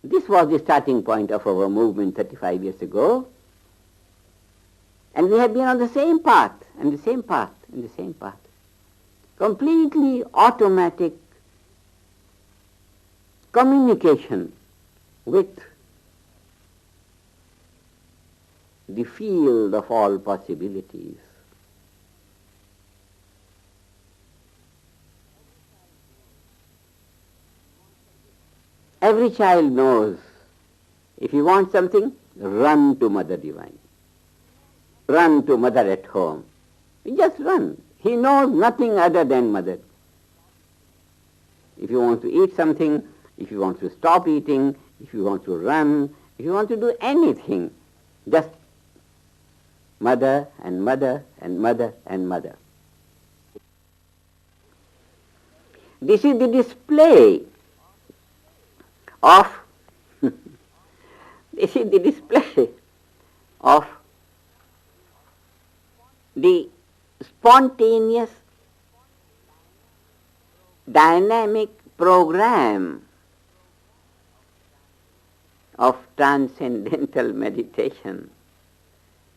This was the starting point of our movement 35 years ago. And we have been on the same path, and the same path, and the same path. Completely automatic communication with the field of all possibilities. Every child knows, if you want something, run to Mother Divine. Run to Mother at home. You just run. He knows nothing other than Mother. If you want to eat something, if you want to stop eating, if you want to run, if you want to do anything, just Mother and Mother and Mother and Mother. This is the display of this is the display of the spontaneous, dynamic program of transcendental meditation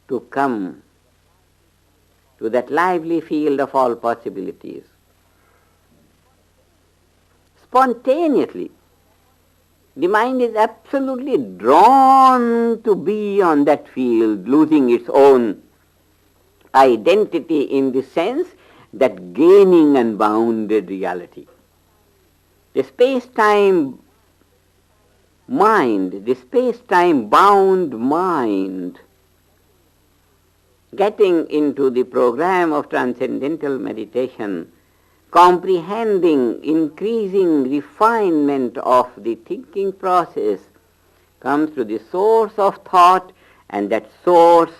to come to that lively field of all possibilities. Spontaneously, the mind is absolutely drawn to be on that field, losing its own identity in the sense that gaining unbounded reality. The space-time mind, the space-time bound mind, getting into the program of transcendental meditation, comprehending increasing refinement of the thinking process, comes to the source of thought, and that source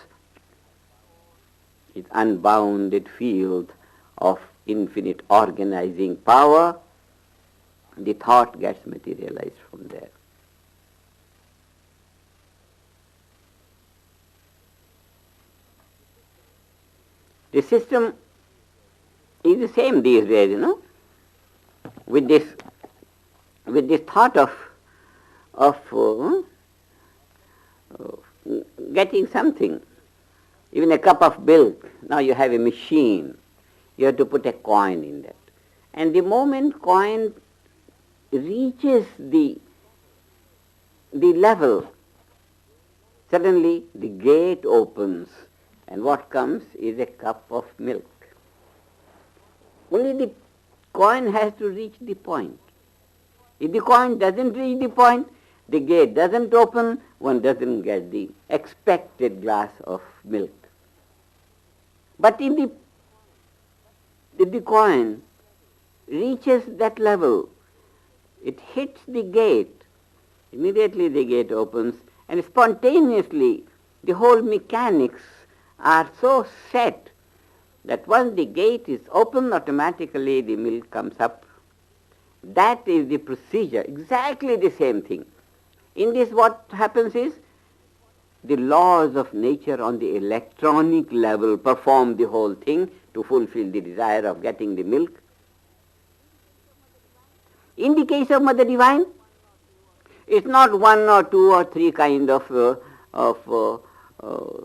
is unbounded field of infinite organizing power. The thought gets materialized from there. The system is the same these days, with this thought of getting something, even a cup of milk. Now you have a machine. You have to put a coin in that. And the moment coin reaches the level, suddenly the gate opens, and what comes is a cup of milk. Only the coin has to reach the point. If the coin doesn't reach the point, the gate doesn't open, one doesn't get the expected glass of milk. But if the coin reaches that level, it hits the gate, immediately the gate opens, and spontaneously the whole mechanics are so set that once the gate is open, automatically the milk comes up. That is the procedure, exactly the same thing. In this, what happens is, the laws of nature on the electronic level perform the whole thing to fulfill the desire of getting the milk. In the case of Mother Divine, it's not one or two or three kind of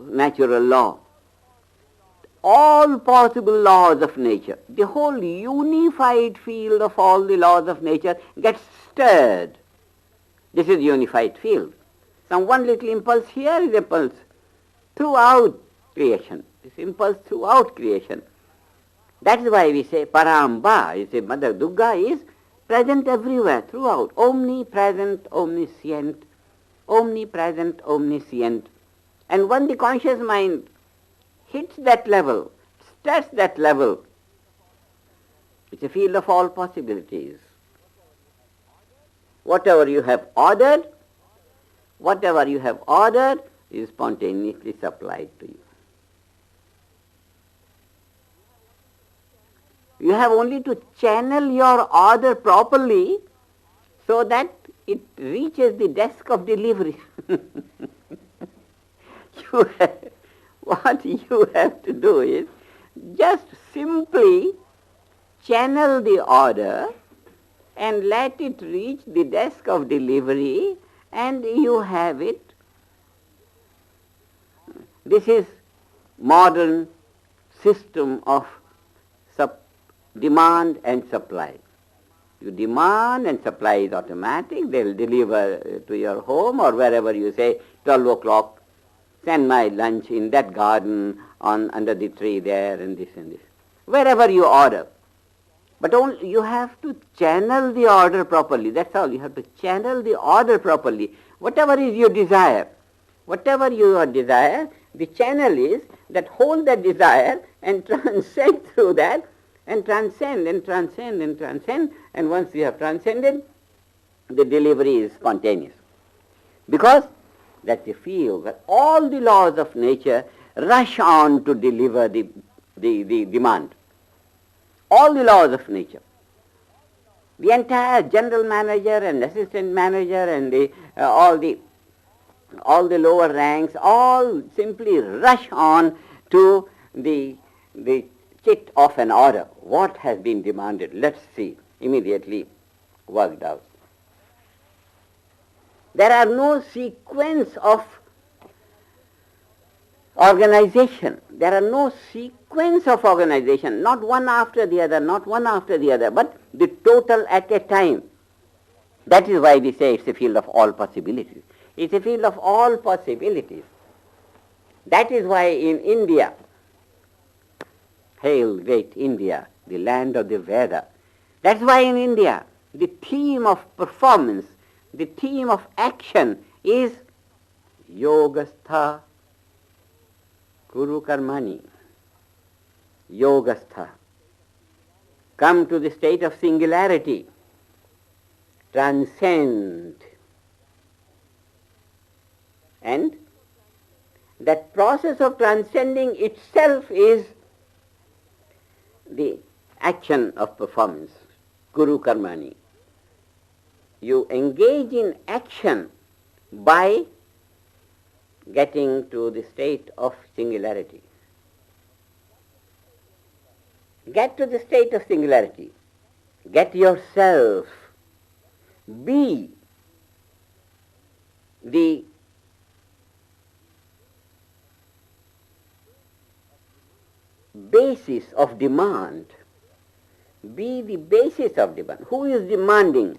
natural law. All possible laws of nature, the whole unified field of all the laws of nature gets stirred. This is unified field. Some one little impulse here is impulse throughout creation. This impulse throughout creation. That's why we say Paramba, you say Mother Durga is present everywhere, throughout, omnipresent, omniscient, omnipresent, omniscient. And when the conscious mind hits that level, stirs that level, it's a field of all possibilities. Whatever you have ordered is spontaneously supplied to you. You have only to channel your order properly so that it reaches the desk of delivery. What you have to do is just simply channel the order and let it reach the desk of delivery, and you have it. This is modern system of demand and supply. You demand and supply is automatic. They will deliver to your home or wherever you say 12 o'clock, send my lunch in that garden under the tree there and this and this. Wherever you order. But only you have to channel the order properly. That's all. You have to channel the order properly. Whatever is your desire, the channel is that hold that desire and transcend through that and transcend and transcend and transcend. And once you have transcended, the delivery is spontaneous. Because that's the field where all the laws of nature rush on to deliver the demand. All the laws of nature. The entire general manager and assistant manager and all the lower ranks all simply rush on to the chit of an order. What has been demanded? Let's see. Immediately worked out. There are no sequence of organization. There are no sequence of organization, not one after the other, but the total at a time. That is why we say it's a field of all possibilities. It's a field of all possibilities. That is why in India, hail great India, the land of the Veda. That's why in India, the theme of performance, the theme of action is Yogastha Kuru Karmani. Yogastha. Come to the state of singularity. Transcend. And that process of transcending itself is the action of performance. Kuru Karmani. You engage in action by getting to the state of singularity. Get to the state of singularity. Get yourself. Be the basis of demand. Be the basis of demand. Who is demanding?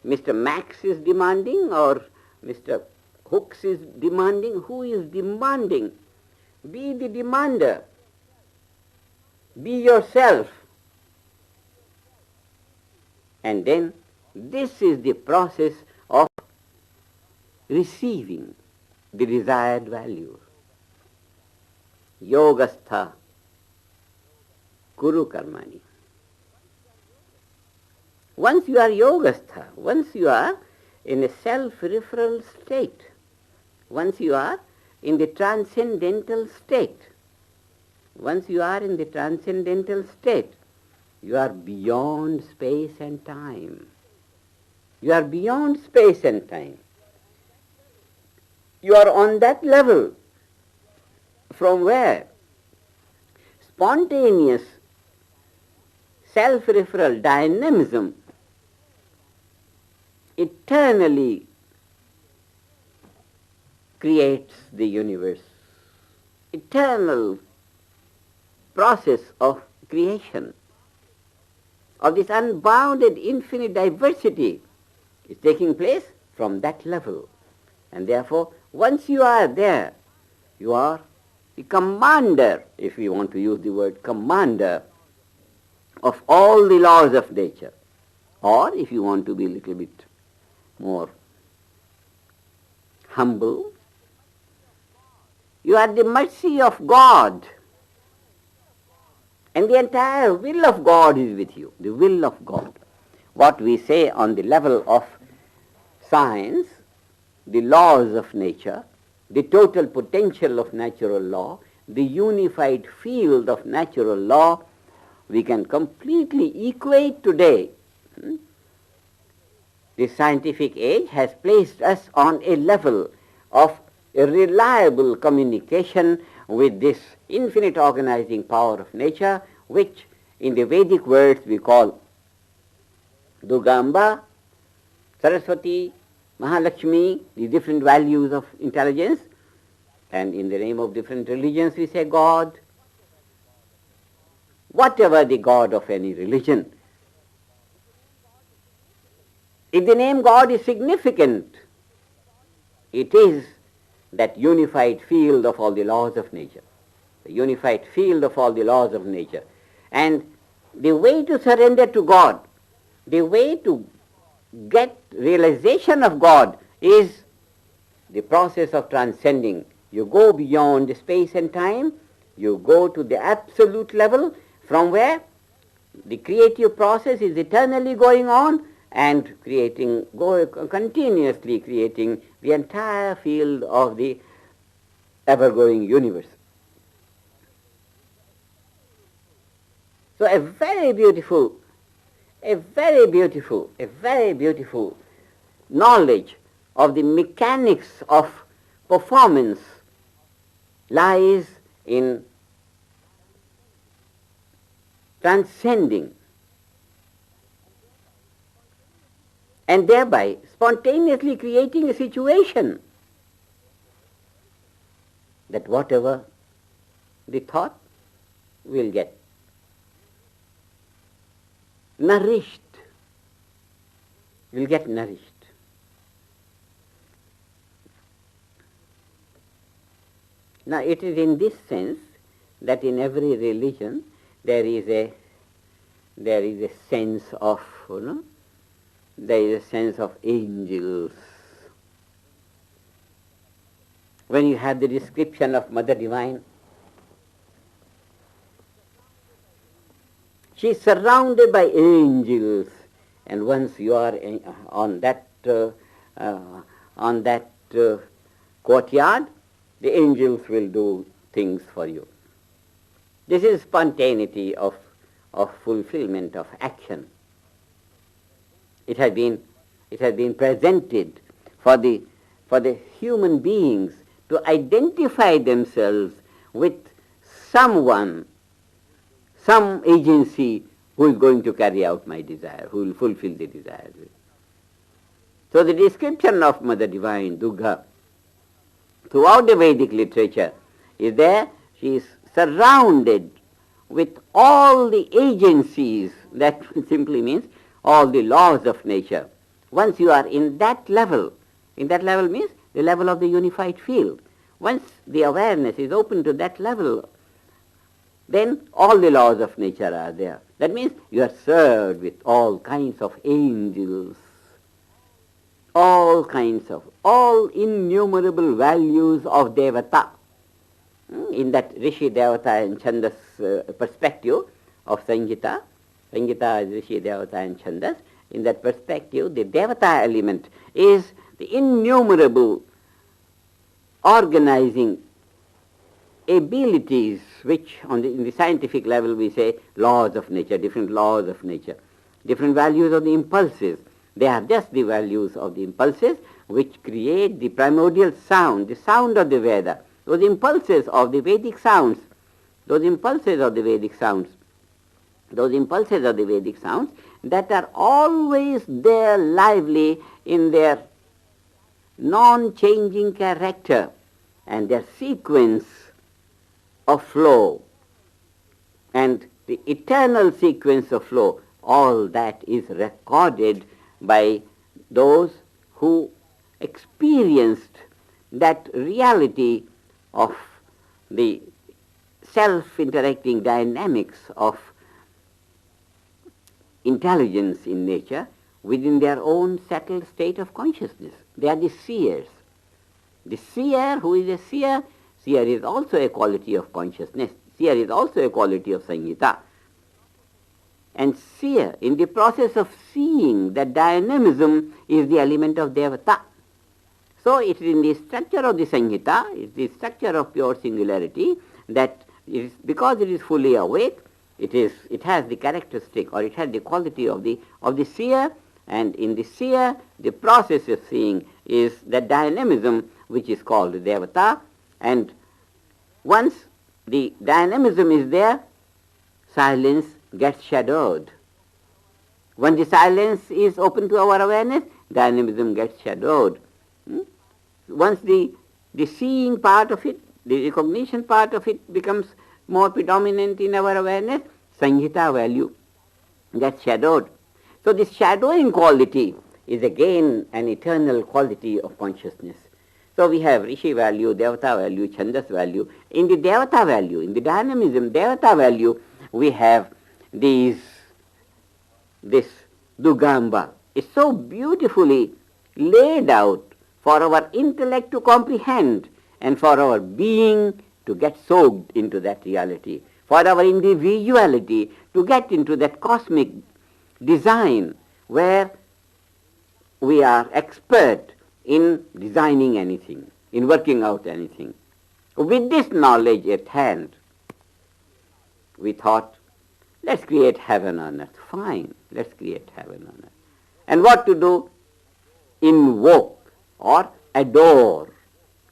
Mr. Max is demanding or Mr. Hooks is demanding? Who is demanding? Be the demander. Be yourself. And then this is the process of receiving the desired value. Yogastha Kuru Karmani. Once you are yogastha, once you are in a self-referral state, once you are in the transcendental state, once you are in the transcendental state, you are beyond space and time. You are beyond space and time. You are on that level from where spontaneous self-referral dynamism eternally creates the universe. Eternal process of creation, of this unbounded infinite diversity is taking place from that level. And therefore, once you are there, you are the commander, if we want to use the word commander, of all the laws of nature. Or, if you want to be a little bit more humble, you are at the mercy of God. And the entire will of God is with you, the will of God. What we say on the level of science, the laws of nature, the total potential of natural law, the unified field of natural law, we can completely equate today. The scientific age has placed us on a level of a reliable communication with this infinite organizing power of nature, which in the Vedic words we call Durgamba, Saraswati, Mahalakshmi, the different values of intelligence, and in the name of different religions we say God. Whatever the God of any religion, if the name God is significant, it is that unified field of all the laws of nature. The unified field of all the laws of nature. And the way to surrender to God, the way to get realization of God is the process of transcending. You go beyond space and time, you go to the absolute level from where the creative process is eternally going on and continuously creating the entire field of the ever-growing universe. So a very beautiful knowledge of the mechanics of performance lies in transcending and thereby spontaneously creating a situation that whatever the thought will get nourished, will get nourished. Now it is in this sense that in every religion there is a sense of, there is a sense of angels. When you have the description of Mother Divine, she is surrounded by angels, and once you are on that courtyard, the angels will do things for you. This is spontaneity of fulfillment of action. It has been presented for the human beings to identify themselves with someone, some agency who is going to carry out my desire, who will fulfill the desire. So the description of Mother Divine, Durga, throughout the Vedic literature is there. She is surrounded with all the agencies, that simply means all the laws of nature. Once you are in that level means the level of the unified field. Once the awareness is open to that level, then all the laws of nature are there. That means you are served with all kinds of angels, all innumerable values of Devata. In that Rishi, Devata and Chandas perspective of Sanghita, Sanghita is Rishi, Devata and Chandas, in that perspective the Devata element is the innumerable organizing abilities which in the scientific level we say laws of nature, different laws of nature, different values of the impulses. They are just the values of the impulses which create the primordial sound, the sound of the Veda. Those impulses of the Vedic sounds, that are always there lively in their non-changing character and their sequence of flow and the eternal sequence of flow, all that is recorded by those who experienced that reality of the self-interacting dynamics of intelligence in nature within their own settled state of consciousness. They are the seers. The seer, who is a seer? Seer is also a quality of consciousness. Seer is also a quality of Sanghita. And seer, in the process of seeing, that dynamism is the element of Devata. So it is in the structure of the Sanghita, it is the structure of pure singularity, that it is, because it is fully awake, it has the characteristic, or it has the quality of the seer, and in the seer, the process of seeing is the dynamism which is called Devata, and once the dynamism is there, silence gets shadowed. When the silence is open to our awareness, dynamism gets shadowed. Once the seeing part of it, the recognition part of it becomes more predominant in our awareness, Sanghita value gets shadowed. So this shadowing quality is again an eternal quality of consciousness. So we have Rishi value, Devata value, Chandas value. In the Devata value, in the dynamism, Devata value, we have this Dugamba. It's so beautifully laid out for our intellect to comprehend and for our being to get soaked into that reality, for our individuality to get into that cosmic design where we are expert in designing anything, in working out anything. With this knowledge at hand, we thought, let's create heaven on earth. Fine, let's create heaven on earth. And what to do? Invoke or adore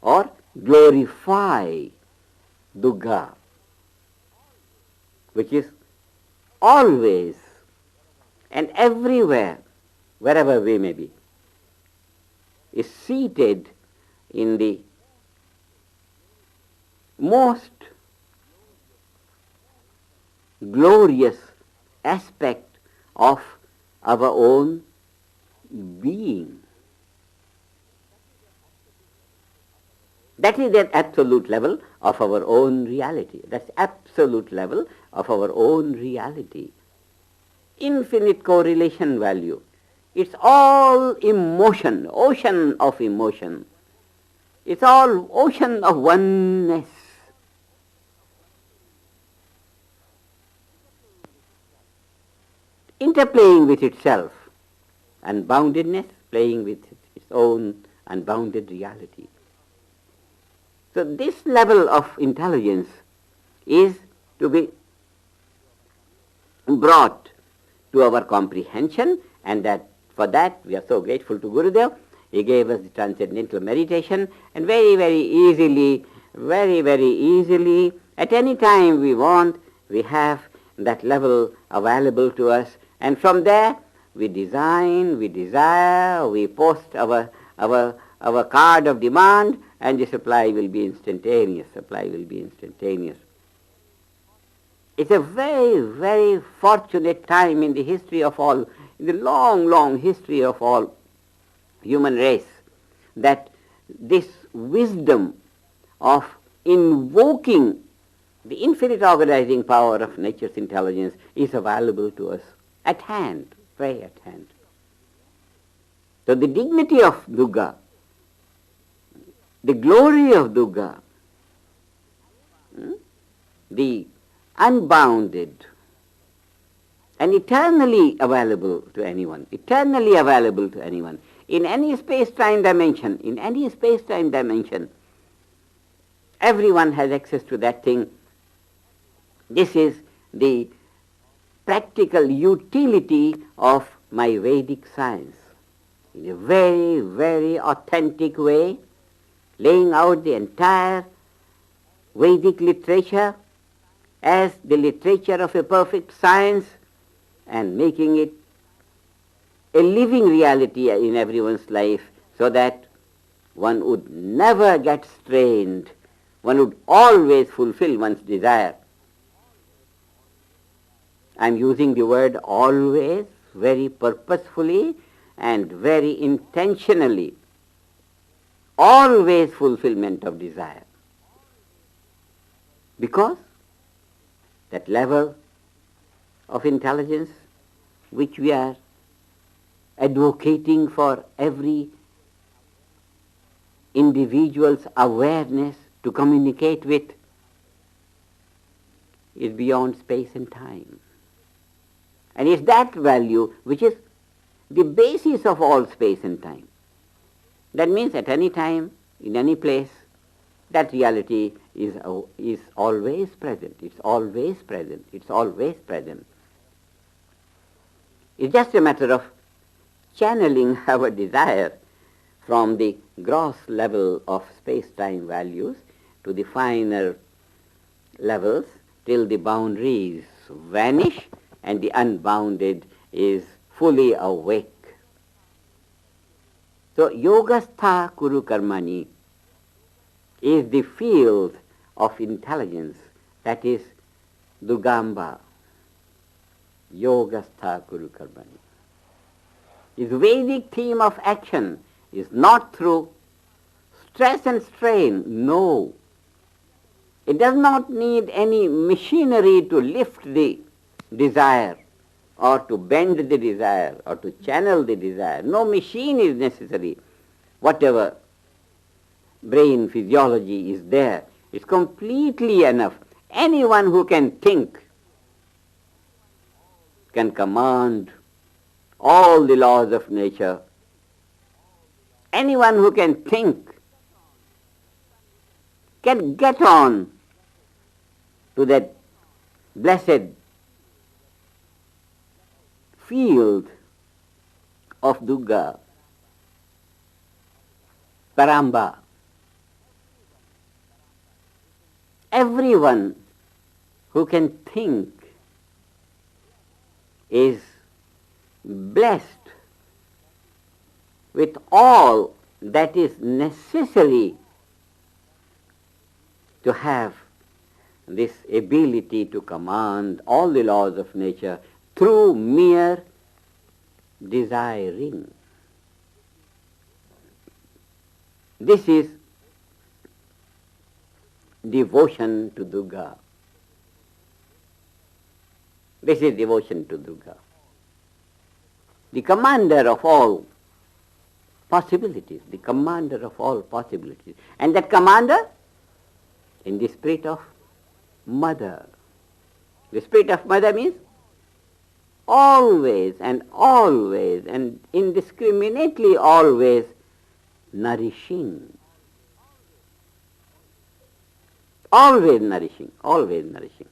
or glorify Durga, which is always and everywhere, wherever we may be, is seated in the most glorious aspect of our own being. That is the absolute level of our own reality. That's absolute level of our own reality. Infinite correlation value. It's all emotion, ocean of emotion. It's all ocean of oneness. Interplaying with itself. Unboundedness playing with its own unbounded reality. So this level of intelligence is to be brought to our comprehension, and that for that we are so grateful to Gurudev. He gave us the Transcendental Meditation, and very, very easily, at any time we want, we have that level available to us, and from there we design, we desire, we post our card of demand, and the supply will be instantaneous. It's a very, very fortunate time in the history of all, in the long, long history of all human race, that this wisdom of invoking the infinite organizing power of nature's intelligence is available to us at hand, very at hand. So the dignity of Durga, the glory of Durga, the unbounded and eternally available to anyone, in any space-time dimension, everyone has access to that thing. This is the practical utility of my Vedic science. In a very, very authentic way, laying out the entire Vedic literature as the literature of a perfect science and making it a living reality in everyone's life so that one would never get strained, one would always fulfill one's desire. I'm using the word always very purposefully and very intentionally. Always fulfillment of desire. Because that level of intelligence which we are advocating for every individual's awareness to communicate with is beyond space and time. And it's that value which is the basis of all space and time. That means at any time, in any place, that reality is always present. It's always present. It's just a matter of channeling our desire from the gross level of space-time values to the finer levels till the boundaries vanish and the unbounded is fully awake. So yogastha kuru karmani is the field of intelligence, that is Durgamba. Yogastha kuru karmani. His Vedic theme of action is not through stress and strain, no. It does not need any machinery to lift the desire or to bend the desire or to channel the desire. No machine is necessary. Whatever brain physiology is there, it's completely enough. Anyone who can think can command all the laws of nature. Anyone who can think can get on to that blessed field of Durga, Paramba. Everyone who can think is blessed with all that is necessary to have this ability to command all the laws of nature through mere desiring. This is devotion to Durga. This is devotion to Durga, the commander of all possibilities, the commander of all possibilities. And that commander in the spirit of mother. The spirit of mother means always and indiscriminately always nourishing. Always nourishing, always nourishing.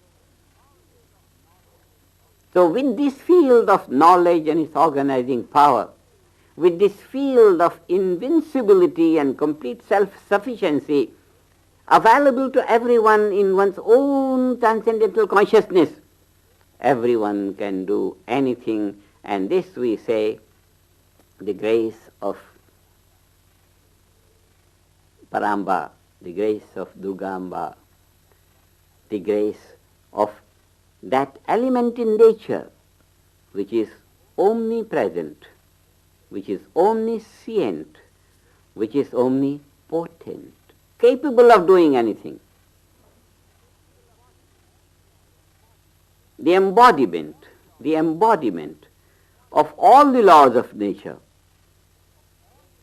So with this field of knowledge and its organizing power, with this field of invincibility and complete self-sufficiency available to everyone in one's own transcendental consciousness, everyone can do anything, and this we say, the grace of Paramba, the grace of Durgamba, the grace of that element in nature which is omnipresent, which is omniscient, which is omnipotent, capable of doing anything. The embodiment of all the laws of nature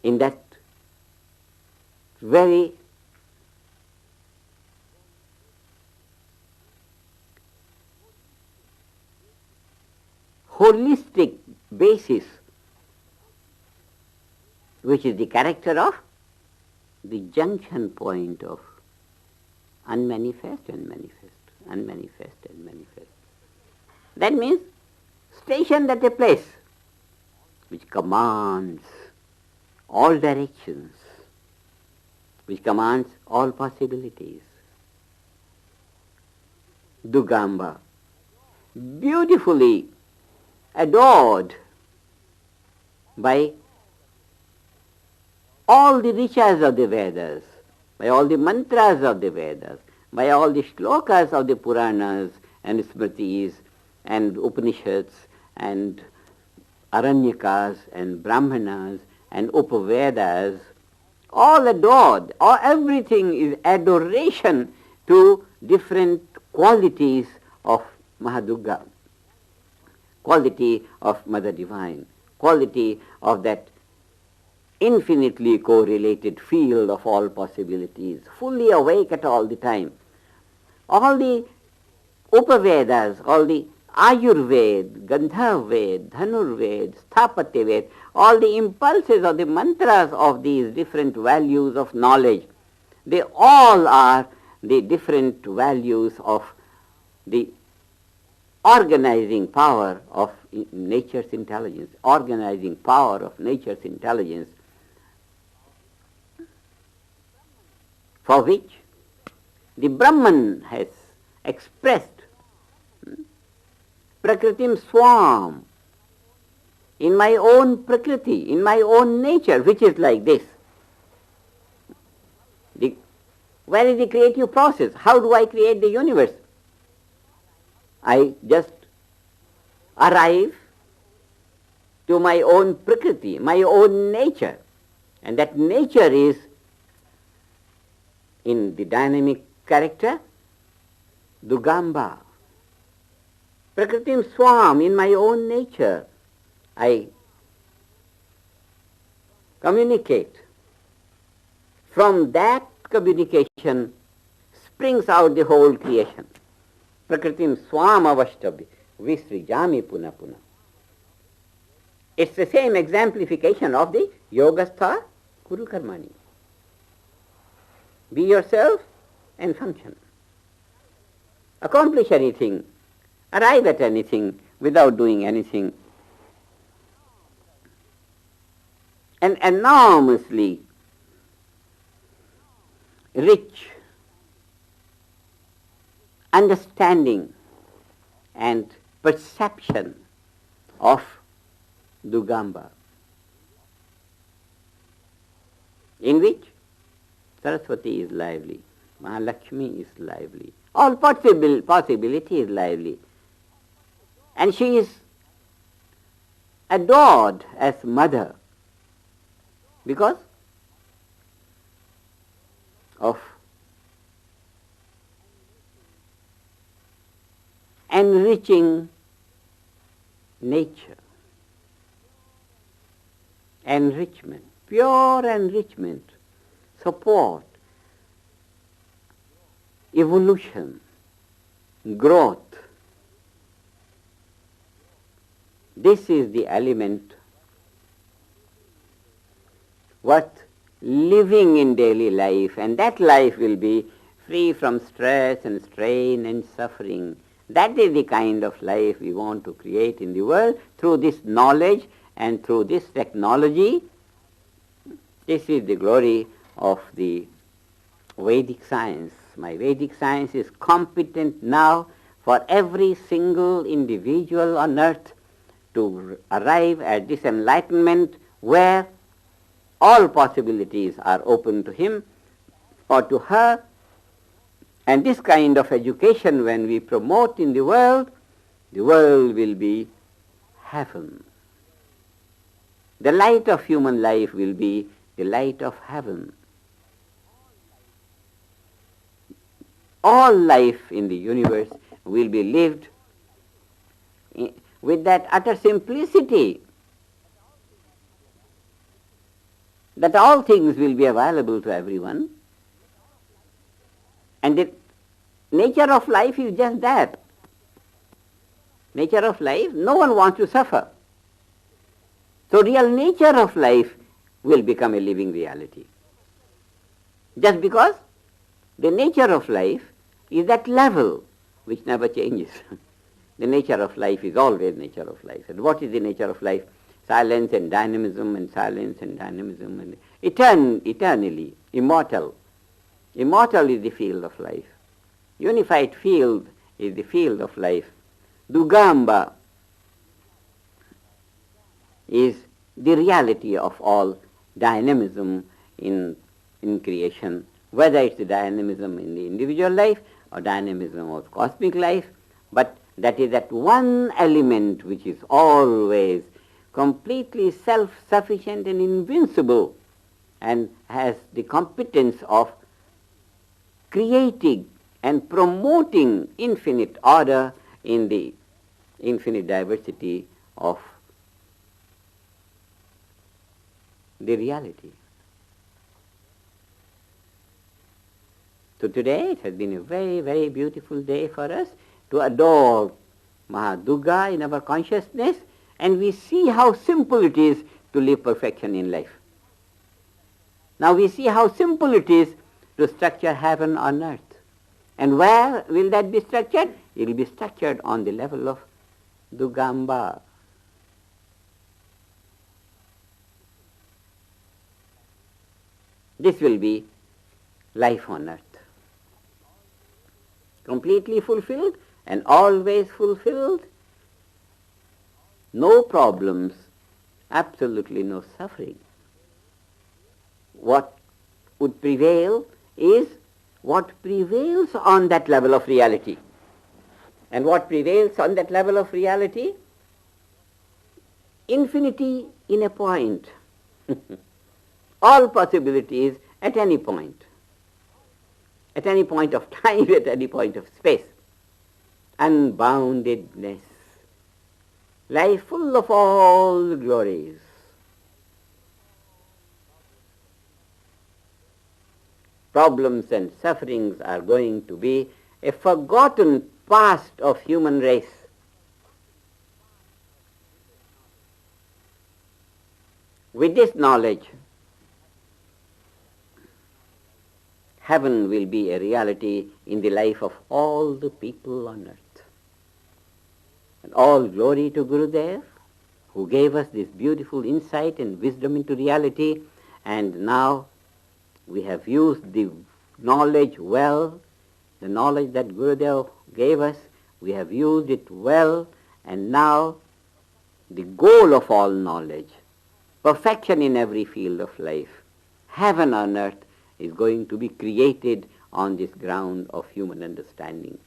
in that very holistic basis, which is the character of the junction point of unmanifest and manifest, unmanifest and manifest. That means stationed at a place which commands all directions, which commands all possibilities. Durgamba, beautifully adored by all the riches of the Vedas, by all the mantras of the Vedas, by all the shlokas of the Puranas and Smritis and Upanishads and Aranyakas and Brahmanas and Upavedas, all adored, everything is adoration to different qualities of Mahadurga, quality of Mother Divine, quality of that infinitely correlated field of all possibilities, fully awake at all the time. All the Upavedas, all the Ayurveda, Gandharveda, Dhanurveda, Sthapatyaveda, all the impulses of the mantras of these different values of knowledge, they all are the different values of the organizing power of nature's intelligence, organizing power of nature's intelligence, for which the Brahman has expressed Prakritim Swam, in my own prakriti, in my own nature, which is like this. Where is the creative process? How do I create the universe? I just arrive to my own prakriti, my own nature. And that nature is in the dynamic character, Durgamba. Prakritim swam, in my own nature. I communicate. From that communication springs out the whole creation. Prakritim swam avashtabhi visrijami puna puna. It's the same exemplification of the yogastha kuru karmani. Be yourself and function. Accomplish anything, arrive at anything without doing anything. An enormously rich understanding and perception of Durgamba, in which Saraswati is lively, Mahalakshmi is lively, all possibility is lively, and she is adored as mother because of enriching nature, enrichment, pure enrichment, support, evolution, growth. This is the element worth living in daily life, and that life will be free from stress and strain and suffering. That is the kind of life we want to create in the world through this knowledge and through this technology. This is the glory of the Vedic science. My Vedic science is competent now for every single individual on earth to arrive at this enlightenment where all possibilities are open to him or to her. And this kind of education, when we promote in the world will be heaven. The light of human life will be the light of heaven. All life in the universe will be lived with that utter simplicity, that all things will be available to everyone. And the nature of life is just that. Nature of life, no one wants to suffer. So real nature of life will become a living reality. Just because the nature of life is that level which never changes. The nature of life is always nature of life. And what is the nature of life? Silence and dynamism and silence and dynamism and eternally, immortal. Immortal is the field of life. Unified field is the field of life. Durgamba is the reality of all dynamism in creation, whether it's the dynamism in the individual life or dynamism of cosmic life, but that is that one element which is always completely self-sufficient and invincible and has the competence of creating and promoting infinite order in the infinite diversity of the reality. So today it has been a very, very beautiful day for us to adore Maha Durga in our consciousness, and we see how simple it is to live perfection in life. Now we see how simple it is to structure heaven on earth. And where will that be structured? It will be structured on the level of Durgamba. This will be life on earth. Completely fulfilled and always fulfilled. No problems, absolutely no suffering. What would prevail is what prevails on that level of reality. And what prevails on that level of reality? Infinity in a point. All possibilities at any point. At any point of time, at any point of space. Unboundedness. Life full of all the glories. Problems and sufferings are going to be a forgotten past of human race. With this knowledge, heaven will be a reality in the life of all the people on earth. And all glory to Gurudev, who gave us this beautiful insight and wisdom into reality, and now we have used the knowledge well, the knowledge that Gurudev gave us, we have used it well, and now the goal of all knowledge, perfection in every field of life, heaven on earth, is going to be created on this ground of human understanding.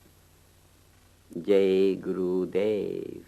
Jai Gurudev.